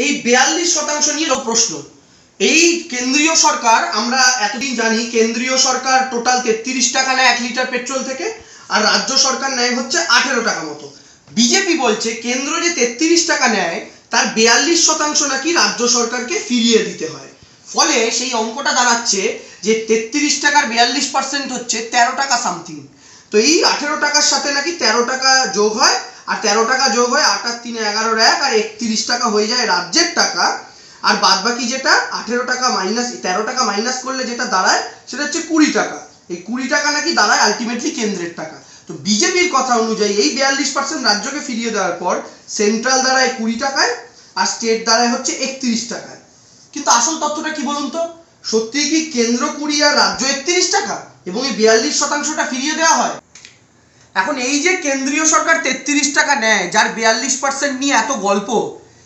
এই 42% নিয়ে প্রশ্ন। এই কেন্দ্রীয় সরকার, আমরা এতদিন জানি কেন্দ্রীয় সরকার টোটাল 33 টাকা নেয় 1 লিটার পেট্রোল থেকে, আর রাজ্য সরকার নেয় হচ্ছে 18 টাকা মতো। বিজেপি বলছে কেন্দ্র যে 33 টাকা নেয় তার 42% নাকি রাজ্য সরকারকে ফিরিয়ে দিতে হয়। ফলে সেই অঙ্কটা দাঁড়াচ্ছে যে 33 টাকার 42% হচ্ছে 13 টাকা সামথিং। তো এই 18 টাকার সাথে নাকি 13 টাকা যোগ হয়, আর 13 টাকা যোগ হয় 8 আর 3 11 1, আর 31 টাকা হয়ে যায় রাজ্যের টাকা। আর বাদ বাকি যেটা 18 টাকা মাইনাস 13 টাকা মাইনাস করলে যেটা দাঁড়ায় সেটা হচ্ছে 20 টাকা। এই 20 টাকা নাকি দাঁড়ায় আলটিমেটলি কেন্দ্রের টাকা। তো বিজেপির কথা অনুযায়ী এই 42% রাজ্যকে ফিরিয়ে দেওয়ার পর সেন্ট্রাল দাঁড়ায় 20 টাকায় আর স্টেট দাঁড়ায় হচ্ছে 31 টাকায়। কিন্তু আসল তথ্যটা কি বলুন তো, সত্যি কি কেন্দ্র 20 আর রাজ্য 31 টাকা এবং এই 42%টা ফিরিয়ে দেওয়া হয়? এখন এই যে কেন্দ্রীয় সরকার 33 টাকা নেয়, যার 42% নিয়ে এত গল্প,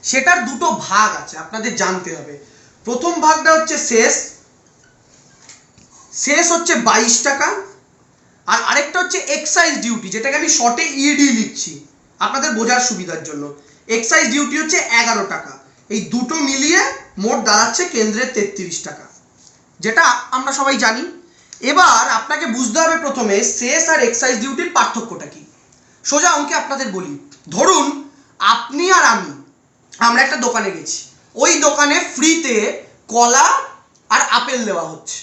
সেটার দুটো ভাগ আছে, আপনাদের জানতে হবে। প্রথম ভাগটা হচ্ছে শেষ হচ্ছে 22 টাকা, আর আরেকটা হচ্ছে এক্সাইজ ডিউটি, যেটাকে আমি শর্টে ইডি লিখছি আপনাদের বোঝার সুবিধার জন্য। এক্সাইজ ডিউটি হচ্ছে 11 টাকা। এই দুটো মিলিয়ে মোট দাঁড়াচ্ছে কেন্দ্রের 33 টাকা, যেটা আমরা সবাই জানি। এবার আপনাকে বুঝতে হবে প্রথমে সেস আর এক্সাইজ ডিউটির পার্থক্যটা কি। সোজা অঙ্কে আপনাদের বলি, ধরুন আপনি আর আমরা একটা দোকানে গেছি, ওই দোকানে ফ্রিতে কলা আর আপেল দেওয়া হচ্ছে।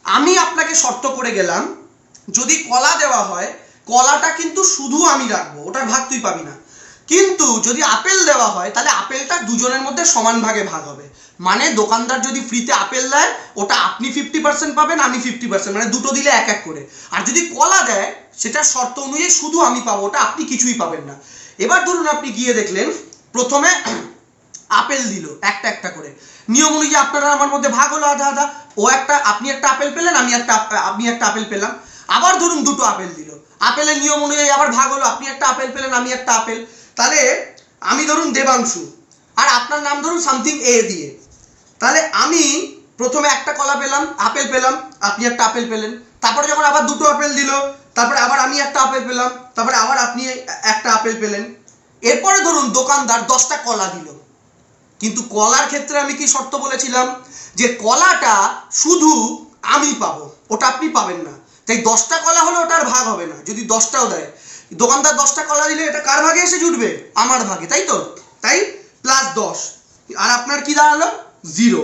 আমি আপনাকে শর্ত করে গেলাম, যদি কলা দেওয়া হয় কলাটা কিন্তু শুধু আমি রাখবো, ওটার ভাগ তুই পাবি না। কিন্তু যদি আপেল দেওয়া হয় তাহলে আপেলটা দুজনের মধ্যে সমান ভাগে ভাগ হবে। মানে দোকানদার যদি ফ্রিতে আপেল দেয় ওটা আপনি 50% পাবেন, আমি 50%, মানে দুটো দিলে এক এক করে। আর যদি কলা দেয় সেটা শর্ত অনুযায়ী শুধু আমি পাবো, ওটা আপনি কিছুই পাবেন না। এবার ধরুন আপনি গিয়ে দেখলেন প্রথমে আপেল দিল একটা একটা করে, নিয়ম অনুযায়ী আপনারা আমার মধ্যে ভাগ হলো আধা আধা। আপনি একটা আপেল পেলেন, আমি একটা আপেল পেলাম। আবার ধরুন দুটো আপেল দিল, আপেলের নিয়ম অনুযায়ী আবার ভাগ হলো, আপনি একটা আপেল পেলেন, আমি একটা আপেল। তাহলে আমি ধরুন দেবাংশু, আর আপনার নাম ধরুন সামথিং এ দিয়ে। তাহলে আমি প্রথমে একটা কলা পেলাম, আপেল পেলাম, আপনি একটা আপেল পেলেন। তারপরে যখন আবার দুটো আপেল দিল, তারপরে আবার আমি একটা আপেল পেলাম, তারপরে আবার আপনি একটা আপেল পেলেন। এরপরে ধরুন দোকানদার 10টা কলা দিল, কিন্তু কলার ক্ষেত্রে আমি কি শর্ত বলেছিলাম, যে কলাটা শুধু আমি পাবো, ওটা আপনি পাবেন না। তাই 10টা কলা হলে ওটার ভাগ হবে না। যদি 10টাও দেয়, দোকানদার 10টা কলা দিলে এটা কার ভাগে এসে জুটবে? আমার ভাগে, তাই তো? তাই +10, আর আপনার কি দাঁড়ালো? 0।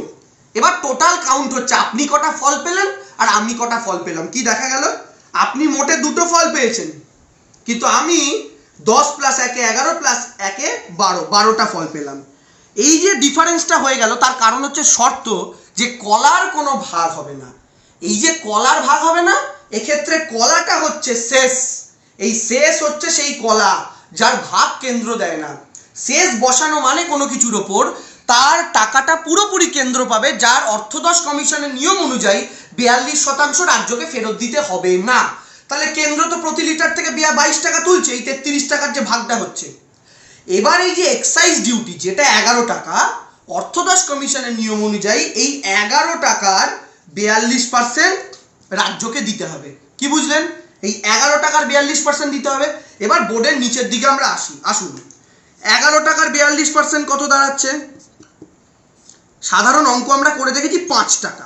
এবার টোটাল কাউন্ট হচ্ছে আপনি কটা ফল পেলেন আর আমি কটা ফল পেলাম। কি দেখা গেল? আপনি মোটে দুটো ফল পেয়েছেন, কিন্তু আমি 10 + 1 11 + 1 12টা ফল পেলাম। এই যে ডিফারেন্সটা হয়ে গেল, তার কারণ হচ্ছে শর্ত যে কলার কোনো ভাগ হবে না। এই যে কলার ভাগ হবে না, এক্ষেত্রে কলাটা হচ্ছে শেষ। এই শেষ হচ্ছে সেই কলা যার ভাগ কেন্দ্র দেয় না। শেষ বসানো মানে কোনো কিছুর ওপর তার টাকাটা পুরোপুরি কেন্দ্র পাবে, যার অর্থদশ কমিশনের নিয়ম অনুযায়ী 42% রাজ্যকে ফেরত দিতে হবে না। তাহলে কেন্দ্র তো প্রতি লিটার থেকে 22 টাকা তুলছে, এই 33 টাকার যে ভাগটা হচ্ছে। এবার এই যে এক্সাইজ ডিউটি, যেটা 11 টাকা, অর্থদশ কমিশনের নিয়ম অনুযায়ী এই 11 টাকার 42% রাজ্যকে দিতে হবে। কি বুঝলেন? এই 11 টাকার 42% দিতে হবে। এবার বোর্ডের নিচের দিকে আমরা আসুন। 11 টাকার 42% কত দাঁড়াচ্ছে? সাধারণ অঙ্ক আমরা করে দেখেছি 5 টাকা।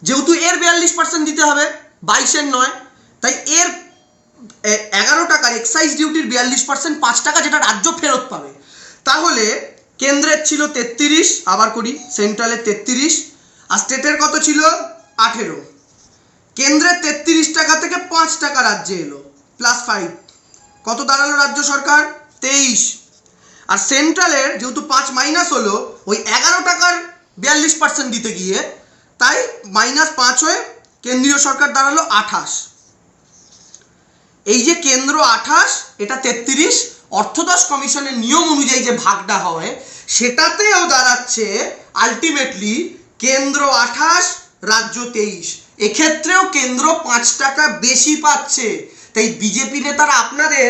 যেহেতু এর 42% দিতে হবে, 22-এর নয়, তাই এর 11 টাকার এক্সাইজ ডিউটির 42% 5 টাকা, যেটা রাজ্য ফেরত পাবে। তাহলে কেন্দ্রের ছিল 33, আবার করি, সেন্ট্রালের 33, আর স্টেটের কত ছিল? 18। কেন্দ্রের 33 টাকা থেকে 5 টাকা রাজ্যে এলো, +5, কত দাঁড়ালো রাজ্য সরকার? 23। আর সেন্ট্রালের যেহেতু 5 মাইনাস হলো, ওই 11 টাকার 42% দিতে গিয়ে, তাই -5 হয়ে কেন্দ্রীয় সরকার দাঁড়ালো 28। এই যে কেন্দ্র 28, এটা 33, অর্থদশ কমিশনের নিয়ম অনুযায়ী যে ভাগটা হয় সেটাতেও দাঁড়াচ্ছে আলটিমেটলি কেন্দ্র 28, রাজ্য 23। এক্ষেত্রেও কেন্দ্র 5 টাকা বেশি পাচ্ছে। তাই বিজেপি নেতারা আপনাদের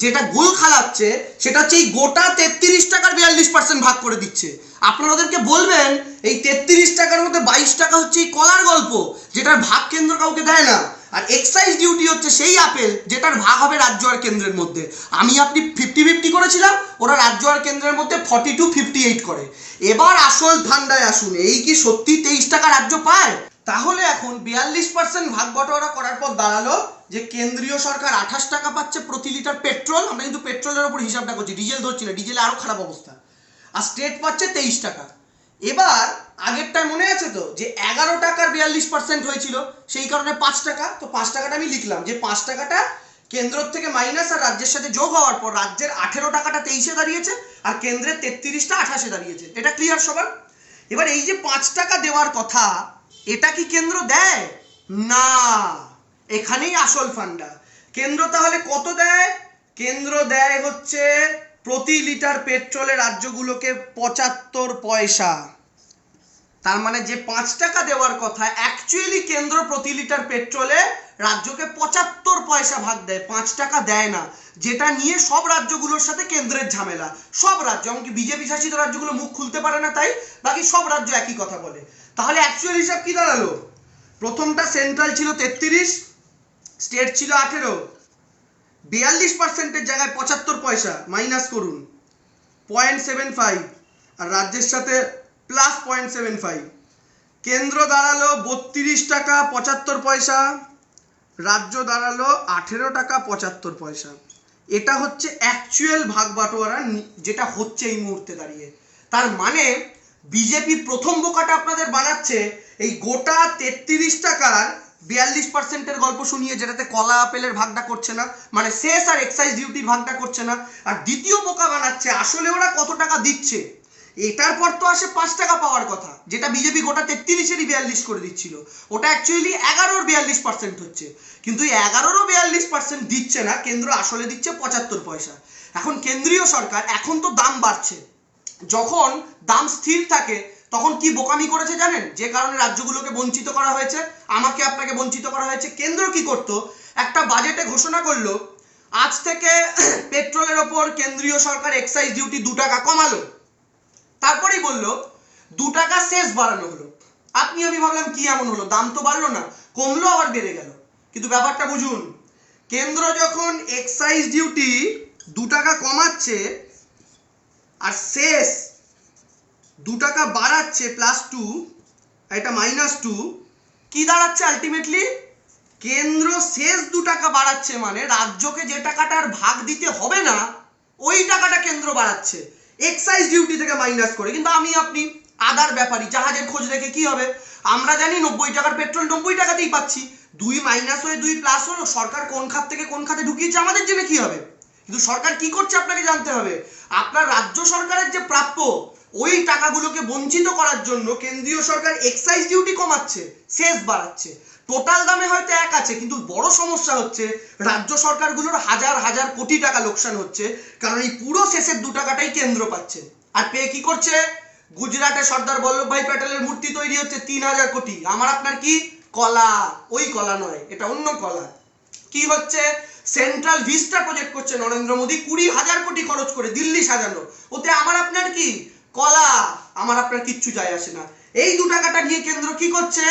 যেটা গোল খালাচ্ছে সেটা হচ্ছে এই গোটা 33 টাকার 42% ভাগ করে দিচ্ছে। আপনারা ওদেরকে বলবেন এই 33 টাকার মধ্যে 22 টাকা হচ্ছে এই কলার গল্প, যেটার ভাগ কেন্দ্র কাউকে দেয় না, আর এক্সাইজ ডিউটি হচ্ছে সেই আপেল যেটার ভাগ হবে রাজ্য আর কেন্দ্রের মধ্যে। আমি আপনি 50-50 করেছিলাম, ওরা রাজ্য আর কেন্দ্রের মধ্যে 42-58 করে। এবার আসল ধান্দায় আসুন, এই কি সত্যি 23 টাকা রাজ্য পায়? তাহলে এখন 42% ভাগ বটোয়ারা করার পর দাঁড়ালো যে কেন্দ্রীয় সরকার 28 টাকা পাচ্ছে প্রতি লিটার পেট্রোল, আমরা কিন্তু পেট্রোলের উপর হিসাবটা করছি, ডিজেল ধরছি না, ডিজেলে আরো খারাপ অবস্থা, আর স্টেট পাচ্ছে 23 টাকা। এবার আগেরটায় মনে আছে তো যে 11 টাকার 42% হয়েছিল, সেই কারণে 5 টাকা, তো 5 টাকাটা আমি লিখলাম যে 5 টাকাটা কেন্দ্র থেকে মাইনাস আর রাজ্যের সাথে যোগ হওয়ার পর রাজ্যের 18 টাকাটা 23-এ দাঁড়িয়েছে আর কেন্দ্রের 33টা 28-এ দাঁড়িয়েছে। এটা ক্লিয়ার সবার? এবার এই যে 5 টাকা দেওয়ার কথা, এটা কি কেন্দ্র দেয়? না, এখানেই আসল ফান্ডা। কেন্দ্র তাহলে কত দেয়? কেন্দ্র দেয় হচ্ছে প্রতি লিটার পেট্রোলে রাজ্যগুলোকে 75 পয়সা। তার মানে যে 5 টাকা দেওয়ার কথা, অ্যাকচুয়ালি কেন্দ্র প্রতি লিটার পেট্রোলে রাজ্যকে 75 পয়সা ভাগ দেয়, 5 টাকা দেয় না, যেটা নিয়ে সব রাজ্যগুলোর সাথে কেন্দ্রের ঝামেলা। সব রাজ্য, এমনকি বিজেপি শাসিত রাজ্যগুলো মুখ খুলতে পারে না, তাই বাকি সব রাজ্য একই কথা বলে। তাহলে অ্যাকচুয়াল হিসাব কি দাঁড়ালো? প্রথমটা সেন্ট্রাল ছিল 33, স্টেট ছিল 18, 42%-এর জায়গায় 75 পয়সা মাইনাস করুন 0.75, আর রাজ্যের সাথে প্লাস 0.75, কেন্দ্র দাঁড়ালো 32 টাকা 75 পয়সা, রাজ্য দাঁড়ালো 18 টাকা 75 পয়সা। এটা হচ্ছে অ্যাকচুয়াল ভাগ বাটোয়ারা যেটা হচ্ছে এই মুহূর্তে দাঁড়িয়ে। তার মানে বিজেপি প্রথম বোকাটা আপনাদের বানাচ্ছে এই গোটা 33 টাকার 42%-এর গল্প শুনিয়ে, যেটাতে কলা আপেলের ভাগটা করছে না, মানে সেস আর এক্সাইজ ডিউটির ভাগটা করছে না। আর দ্বিতীয় বোকা বানাচ্ছে আসলে ওরা কত টাকা দিচ্ছে, এটার পর তো আসে 5 টাকা পাওয়ার কথা, যেটা বিজেপি গোটা 33-এরই 42 করে দিচ্ছিল, ওটা অ্যাকচুয়ালি 11-ওর 42% হচ্ছে। কিন্তু 11-ওরও 42% দিচ্ছে না, কেন্দ্র আসলে দিচ্ছে 75 পয়সা। এখন কেন্দ্রীয় সরকার, এখন তো দাম বাড়ছে, যখন দাম স্থির থাকে তখন কি বোকামি করেছে জানেন? যে কারণে রাজ্যগুলোকে বঞ্চিত করা হয়েছে, আমাকে আপনাকে বঞ্চিত করা হয়েছে। কেন্দ্র কি করতো? একটা বাজেটে ঘোষণা করলো আজ থেকে পেট্রোলের ওপর কেন্দ্রীয় সরকার এক্সাইজ ডিউটি 2 টাকা কমালো, তারপরেই বললো 2 টাকা শেষ বাড়ানো হলো। আপনি আমি ভাবলাম কি এমন হলো, দাম তো বাড়লো না, কমলো আবার বেড়ে গেল। কিন্তু ব্যাপারটা বুঝুন, কেন্দ্র যখন এক্সাইজ ডিউটি 2 টাকা কমাচ্ছে আর শেষ 2 টাকা বাড়াচ্ছে +2, এটা -2, কি দাঁড়াচ্ছে আলটিমেটলি? কেন্দ্র শেষ 2 টাকা বাড়াচ্ছে, মানে রাজ্যকে যে টাকাটার ভাগ দিতে হবে না ওই টাকাটা কেন্দ্র বাড়াচ্ছে এক্সাইজ ডিউটি থেকে মাইনাস করে। কিন্তু আমি আপনি আদার ব্যাপারী, জাহাজের খোঁজ রেখে কি হবে? আমরা জানি 90 টাকার পেট্রোল 90 টাকাতেই পাচ্ছি, 2 মাইনাস হয়ে 2 প্লাস হলো, সরকার কোন খাত থেকে কোন খাতে ঢুকিয়েছে আমাদের জেনে কি হবে? কিন্তু সরকার কি করছে আপনাকে জানতে হবে। আপনার রাজ্য সরকারের যে প্রাপ্য ওই টাকাগুলোকে বঞ্চিত করার জন্য কেন্দ্রীয় সরকার এক্সাইজ ডিউটি কমাচ্ছে, সেস বাড়াচ্ছে। টোটাল দামে হয়তো এক আছে, কিন্তু বড় সমস্যা হচ্ছে রাজ্য সরকারগুলোর হাজার হাজার কোটি টাকা লোকসান হচ্ছে, কারণ এই পুরো শেষের 2 টাকাটাই কেন্দ্র পাচ্ছে। আর পেয়ে কি করছে? গুজরাটে সর্দার বল্লভভাই প্যাটেলের মূর্তি তৈরি হচ্ছে 3000 কোটি, আমার আপনার কি কলা? ওই কলা নয়, এটা অন্য কলা। কি হচ্ছে? সেন্ট্রাল ভিস্টা প্রজেক্ট করছে নরেন্দ্র মোদী 20,000 কোটি খরচ করে, দিল্লি সাজানো, ওতে আমার আপনার কি কলা? আমার আপনার কিচ্ছু যায় আসে না। এই 2 টাকাটা নিয়ে কেন্দ্র কি করছে?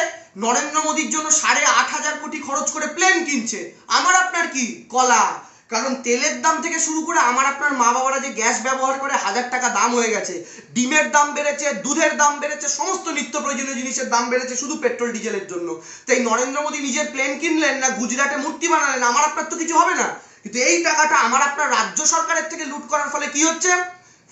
নরেন্দ্র মোদীর জন্য 8,500 কোটি খরচ করে প্লেন কিনছে, আমার আপনার কি কলা? কারণ তেলের দাম থেকে শুরু করে আমার আপনার মা বাবারা যে গ্যাস ব্যবহার করে 1000 টাকা দাম হয়ে গেছে, ডিমের দাম বেড়েছে, দুধের দাম বেড়েছে, সমস্ত নিত্য প্রয়োজনীয় জিনিসের দাম বেড়েছে শুধু পেট্রোল ডিজেলের জন্য। তাই নরেন্দ্র মোদী নিজের প্লেন কিনলেন না গুজরাটে মূর্তি বানালেন, আমার আপনার তো কিছু হবে না। কিন্তু এই টাকাটা আমার আপনার রাজ্য সরকারের থেকে লুট করার ফলে কি হচ্ছে?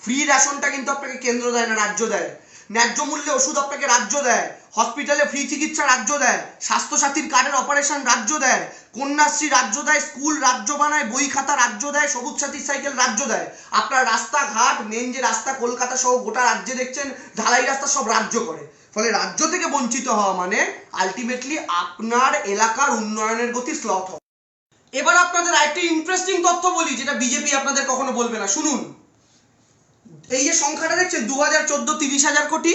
ফ্রি রেশনটা কিন্তু আপনাকে কেন্দ্র দেয় না, রাজ্য দেয়। ন্যায্য মূল্যে ওষুধ আপনাকে রাজ্য দেয়, হসপিটালে ফ্রি চিকিৎসা রাজ্য দেয়, স্বাস্থ্যসাথীর কার্ডের অপারেশন রাজ্য দেয়, কন্যাশ্রী রাজ্য দেয়, স্কুল রাজ্য বানায়, বই খাতা রাজ্য দেয়, সবুজ সাথীর সাইকেল রাজ্য দেয়। আপনার রাস্তাঘাট, মেন যে রাস্তা কলকাতা সহ গোটা রাজ্যে দেখছেন ঢালাই রাস্তা সব রাজ্য করে। ফলে রাজ্য থেকে বঞ্চিত হওয়া মানে আলটিমেটলি আপনার এলাকার উন্নয়নের গতি স্লথ হবে। এবার আপনাদের আরেকটি ইন্টারেস্টিং তথ্য বলি, যেটা বিজেপি আপনাদের কখনো বলবে না, শুনুন। এই যে সংখ্যাটা দেখছেন 2014 30,000 কোটি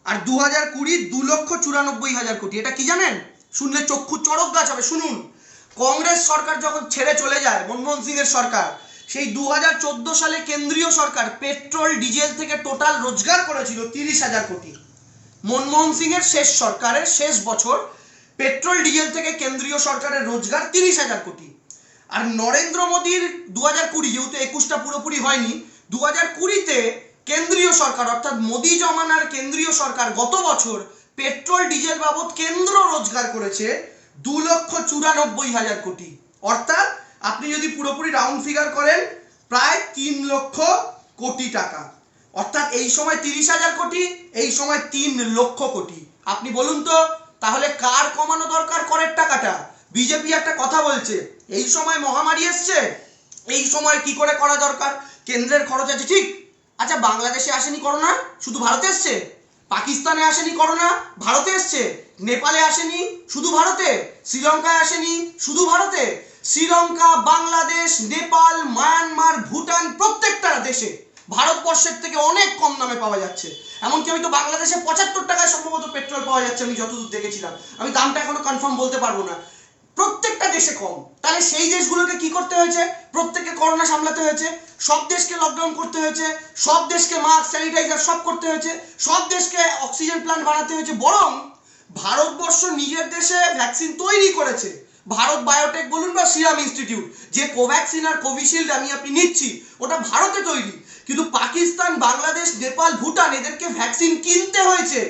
আর 2020 2,94,000 কোটি, এটা কি জানেন? শুনলে চক্ষু চড়ক গাছ হবে। শুনুন, কংগ্রেস সরকার যখন ছেড়ে চলে যায় মনমোহন সিং এর সরকার, সেই 2014 সালে কেন্দ্রীয় সরকার পেট্রোল ডিজেল থেকে টোটাল রোজগার করেছিল 30,000 কোটি। মনমোহন সিং এর শেষ সরকারের শেষ বছর পেট্রোল ডিজেল থেকে কেন্দ্রীয় সরকারের রোজগার 30,000 কোটি। আর নরেন্দ্র মোদীর 2020, যেহেতু 21টা পুরোপুরি হয়নি, 2020-তে কেন্দ্রীয় সরকার অর্থাৎ মোদী জমানার কেন্দ্রীয় সরকার গত বছর পেট্রোল ডিজেল বাবদ কেন্দ্র রোজগার করেছে 2,94,000 কোটি। অর্থাৎ আপনি যদি পুরোপুরি রাউন্ড ফিগার করেন প্রায় 3 লক্ষ কোটি টাকা। অর্থাৎ এই সময় 30,000 কোটি, এই সময় 3 লক্ষ কোটি। আপনি বলুন তো তাহলে কার কমানো দরকার করের টাকাটা? বিজেপি একটা কথা বলছে, এই সময় মহামারী এসছে, এই সময় কি করে করা দরকার, কেন্দ্রের খরচ আছে, ঠিক। আচ্ছা, বাংলাদেশে আসেনি করোনা, শুধু ভারতে এসছে? পাকিস্তানে আসেনি করোনা, ভারতে এসছে? নেপালে আসেনি, শুধু ভারতে? শ্রীলঙ্কায় আসেনি, শুধু ভারতে? শ্রীলঙ্কা, বাংলাদেশ, নেপাল, মায়ানমার, ভুটান, প্রত্যেকটা দেশে ভারতবর্ষের থেকে অনেক কম দামে পাওয়া যাচ্ছে। এমনকি আমি তো বাংলাদেশে 75 টাকায় সম্ভবত পেট্রোল পাওয়া যাচ্ছে, আমি যতদূর দেখেছিলাম। আমি দামটা এখনো কনফার্ম বলতে পারবো না। প্রত্যেকটা দেশে কম। তাহলে সেই দেশগুলোকে কি করতে হয়েছে? প্রত্যেককে করোনা সামলাতে হয়েছে, সব দেশকে লকডাউন করতে হয়েছে, সব দেশকে মাস্ক, স্যানিটাইজার সব করতে হয়েছে, সব দেশকে অক্সিজেন প্ল্যান্ট বানাতে হয়েছে। বরং ভারতবর্ষ নিজের দেশে ভ্যাকসিন তৈরি করেছে। ভারত বায়োটেক বলুন বা সিরাম ইনস্টিটিউট, যে কোভ্যাক্সিন আর কোভিশিল্ড আমি আপনি নিচ্ছি, ওটা ভারতে তৈরি। কিন্তু পাকিস্তান, বাংলাদেশ, নেপাল, ভুটান এদেরকে ভ্যাকসিন কিনতে হয়েছে।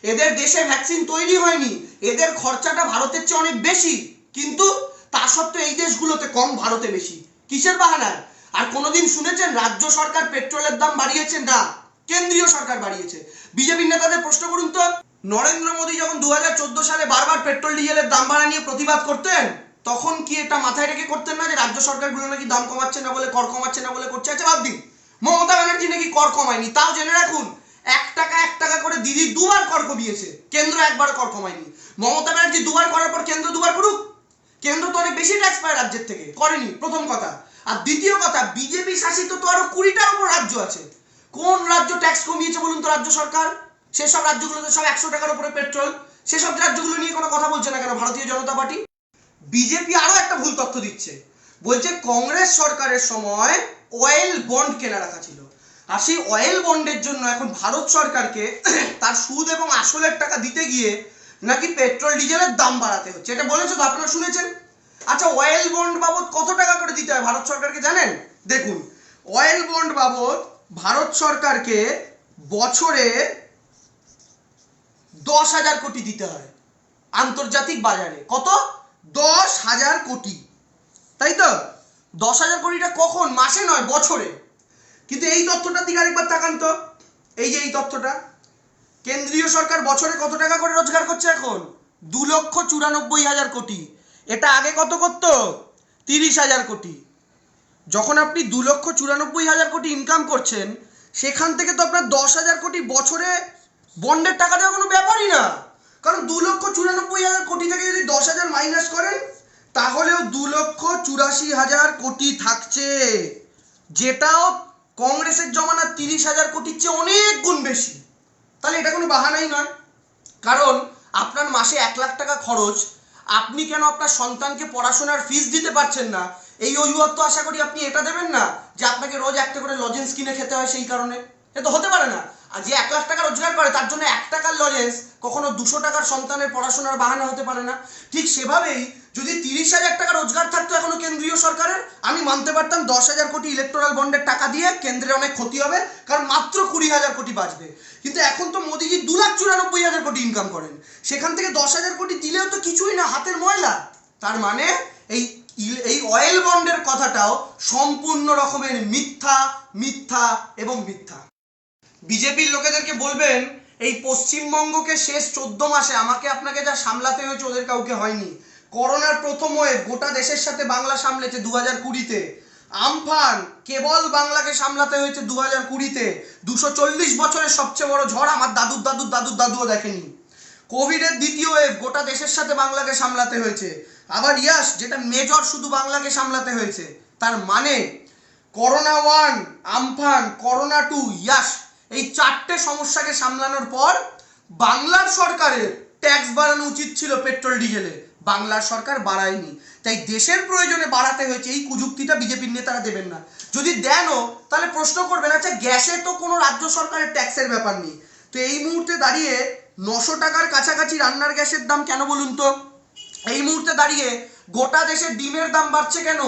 এদের দেশে ভ্যাকসিন তৈরি হয়নি। এদের খরচাটা ভারতের চেয়ে অনেক বেশি, কিন্তু তা সত্ত্বেও এই দেশগুলোতে কম, ভারতে বেশি। কিসের বাহানায়? আর কোনোদিন শুনেছেন রাজ্য সরকার পেট্রোলের দাম বাড়িয়েছে? না, কেন্দ্রীয় সরকার বাড়িয়েছে। বিজেপির নেতাদের প্রশ্ন করুন তো, নরেন্দ্র মোদী যখন 2014 সালে বারবার পেট্রোল ডিজেলের দাম বাড়া নিয়ে প্রতিবাদ করতেন, তখন কি এটা মাথায় রেখে করতেন না যে রাজ্য সরকারগুলো নাকি দাম কমাচ্ছে না বলে, কর কমাচ্ছে না বলে করছে? আচ্ছা বাদ দিন, মমতা ব্যানার্জি নাকি কর কমায়নি, তাও জেনে রাখুন 1 টাকা 1 টাকা করে দিদি দুবার কর কমিয়েছে, কেন্দ্র একবার কর কমায়নি। মমতা ব্যানার্জি দুবার করার পর কেন্দ্র দুবার করুক? কেন্দ্র তো অনেক বেশি ট্যাক্স পায় রাজ্যের থেকে, করেনি, প্রথম কথা। আর দ্বিতীয় কথা, বিজেপি শাসিত তো আরো 20টার উপর রাজ্য আছে। কোন রাজ্য ট্যাক্স কমিয়েছে বলুন তো রাজ্য সরকার? সেসব রাজ্যগুলোতে সব 100 টাকার উপরে পেট্রোল। সেসব রাজ্যগুলো নিয়ে কোনো কথা বলছে না কেন ভারতীয় জনতা পার্টি? বিজেপি আরো একটা ভুল তথ্য দিচ্ছে, বলছে কংগ্রেস সরকারের সময় অয়েল বন্ড কেনা রাখা ছিল, আর সেই অয়েল বন্ডের জন্য এখন ভারত সরকারকে তার সুদ এবং আসলের টাকা দিতে গিয়ে নাকি পেট্রোল ডিজেলের দাম বাড়াতে হচ্ছে। এটা বলেছে তো, আপনারা শুনেছেন? আচ্ছা, অয়েল বন্ড বাবদ কত টাকা করে দিতে হয় ভারত সরকারকে জানেন? দেখুন, অয়েল বন্ড বাবদ ভারত সরকারকে বছরে 10,000 কোটি দিতে হয় আন্তর্জাতিক বাজারে। কত? 10,000 কোটি, তাই তো? 10,000 কোটিটা কখন? মাসে নয়, বছরে। কিন্তু এই তথ্যটার দিকে আরেকবার তাকান তো, এই যে এই তথ্যটা, কেন্দ্রীয় সরকার বছরে কত টাকা করে রোজগার করছে এখন? 2,94,000 কোটি। এটা আগে কত করতো? 30,000 কোটি। যখন আপনি 2,94,000 কোটি ইনকাম করছেন, সেখান থেকে তো আপনার 10,000 কোটি বছরে বন্ডের টাকা দেওয়া কোনো ব্যাপারই না। কারণ 2,94,000 কোটি থেকে যদি 10,000 মাইনাস করেন, তাহলেও 2,84,000 কোটি থাকছে, যেটাও কংগ্রেসের জমানার 30,000 কোটির চেয়ে অনেক গুণ বেশি। তাহলে এটা কোনো বাহানাই নয়। কারণ আপনার মাসে 1 লাখ টাকা খরচ, আপনি কেন আপনার সন্তানকে পড়াশোনার ফিস দিতে পারছেন না, এই অজুহাত তো আশা করি আপনি এটা দেবেন না যে আপনাকে রোজ একটা করে লজেন্স কিনে খেতে হয় সেই কারণে। এটা তো হতে পারে না। আর যে 1 লাখ টাকা রোজগার করে তার জন্য 1 টাকার লজেন্স কখনো 200 টাকার সন্তানের পড়াশোনার বাহানা হতে পারে না। ঠিক সেভাবেই যদি 30,000 টাকা রোজগার থাকতো এখনো কেন্দ্রীয় সরকারের, আমি মানতে পারতাম 10,000 কোটি ইলেকটোরাল বন্ডের টাকা দিয়ে কেন্দ্রের অনেক ক্ষতি হবে, কারণ মাত্র 20,000 কোটি বাঁচবে। কিন্তু এখন তো মোদিজি 2,94,000 কোটি ইনকাম করেন, সেখান থেকে 10,000 কোটি দিলেও তো কিছুই না, হাতের ময়লা। তার মানে এই অয়েল বন্ডের কথাটাও সম্পূর্ণ রকমের মিথ্যা, মিথ্যা এবং মিথ্যা। বিজেপির লোকেদেরকে বলবেন, এই পশ্চিমবঙ্গকে শেষ 14 মাসে আমাকে আপনাকে যা সামলাতে হয়েছে ওদের কাউকে হয়নি। করোনার প্রথম ওয়েভ গোটা দেশের সাথে বাংলা সামলেছে 2020-তে। আমফান কেবল বাংলাকে সামলাতে হয়েছে 2020-তে। 240 বছরের সবচেয়ে বড় ঝড় আমার দাদুর দাদুর দাদুর দাদুও দেখেনি। কোভিডের দ্বিতীয় ওয়েভ গোটা দেশের সাথে বাংলাকে সামলাতে হয়েছে। আবার ইয়াস, যেটা মেজর, শুধু বাংলাকে সামলাতে হয়েছে। তার মানে করোনা 1, আমফান, করোনা 2, ইয়াস, এই 4টে সমস্যাকে সামলানোর পর বাংলার সরকারের ট্যাক্স বাড়ানো উচিত ছিল পেট্রোল ডিজেলে, বাংলার সরকার বাড়ায়নি। তাই দেশের প্রয়োজনে বাড়াতে হয়েছে, এই কুযুক্তিটা বিজেপির নেতারা দেবেন না। যদি দেনও তাহলে প্রশ্ন করবেন, আচ্ছা গ্যাসে তো কোনো রাজ্য সরকারের ট্যাক্সের ব্যাপার নেই, তো এই মুহূর্তে দাঁড়িয়ে 900 টাকার কাছাকাছি রান্নার গ্যাসের দাম কেন বলুন তো? এই মুহূর্তে দাঁড়িয়ে গোটা দেশে ডিমের দাম বাড়ছে কেন,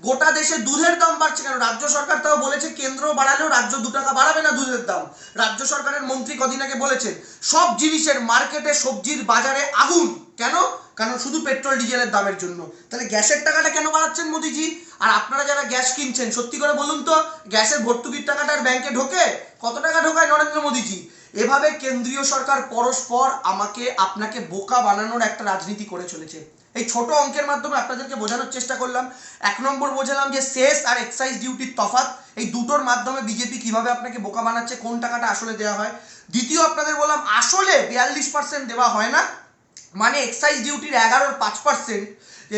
গোটা দেশে দুধের দাম বাড়ছে কেন? রাজ্য সরকার তাও বলেছে কেন্দ্র বাড়ালেও রাজ্য 2 টাকা বাড়াবে না দুধের দাম। রাজ্য সরকারের মন্ত্রী কদিন আগে বলেছেন সব জিনিসের মার্কেটে সবজির বাজারে আগুন। কেন? কারণ শুধু পেট্রোল ডিজেলের দামের জন্য। তাহলে গ্যাসের টাকাটা কেন বাড়াচ্ছেন মোদিজি? আর আপনারা যারা গ্যাস কিনছেন সত্যি করে বলুন তো, গ্যাসের ভর্তুকির টাকাটা আর ব্যাংকে ঢোকে? কত টাকা ঢোকায় নরেন্দ্র মোদিজি? এভাবে কেন্দ্রীয় সরকার পরস্পর আমাকে আপনাকে বোকা বানানোর একটা রাজনীতি করে চলেছে। এই ছোট অঙ্কের মাধ্যমে আপনাদেরকে বোঝানোর চেষ্টা করলাম। 1 নম্বর বোঝালাম যে সেস আর এক্সাইজ ডিউটির তফাৎ, এই দুটোর মাধ্যমে বিজেপি কিভাবে আপনাকে বোকা বানাচ্ছে, কোন টাকাটা আসলে দেওয়া হয়। দ্বিতীয় আপনাদের বললাম আসলে 42% দেওয়া হয় না, মানে এক্সাইজ ডিউটির 11.5%,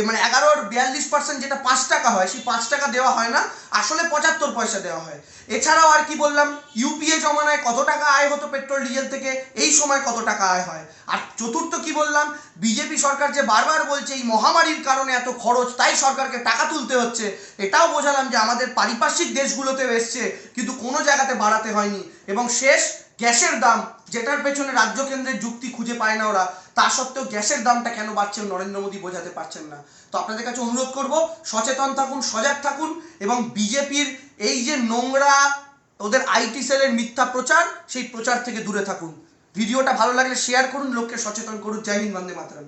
মানে 11-42% যেটা 5 টাকা হয়, সেই 5 টাকা দেওয়া হয় না, আসলে 75 পয়সা দেওয়া হয়। এছাড়াও আর কি বললাম, ইউপিএ জমানায় কত টাকা আয় হতো পেট্রোল ডিজেল থেকে, এই সময় কত টাকা আয় হয়। আর চতুর্থ কি বললাম, বিজেপি সরকার যে বারবার বলছে এই মহামারীর কারণে এত খরচ, তাই সরকারকে টাকা তুলতে হচ্ছে, এটাও বোঝালাম যে আমাদের পারিপার্শ্বিক দেশগুলোতেও এসছে কিন্তু কোনো জায়গাতে বাড়াতে হয়নি। এবং শেষ, গ্যাসের দাম, যেটার পেছনে রাজ্য কেন্দ্রের যুক্তি খুঁজে পায় না ওরা, তা সত্ত্বেও গ্যাসের দামটা কেন বাড়ছে নরেন্দ্র মোদী বোঝাতে পারছেন না। তো আপনাদের কাছে অনুরোধ করব, সচেতন থাকুন, সজাগ থাকুন, এবং বিজেপির এই যে নোংরা ওদের আইটি সেলের মিথ্যা প্রচার, সেই প্রচার থেকে দূরে থাকুন। ভিডিওটা ভালো লাগলে শেয়ার করুন, লোককে সচেতন করুন। জয় হিন্দ, বন্দে মাতরম।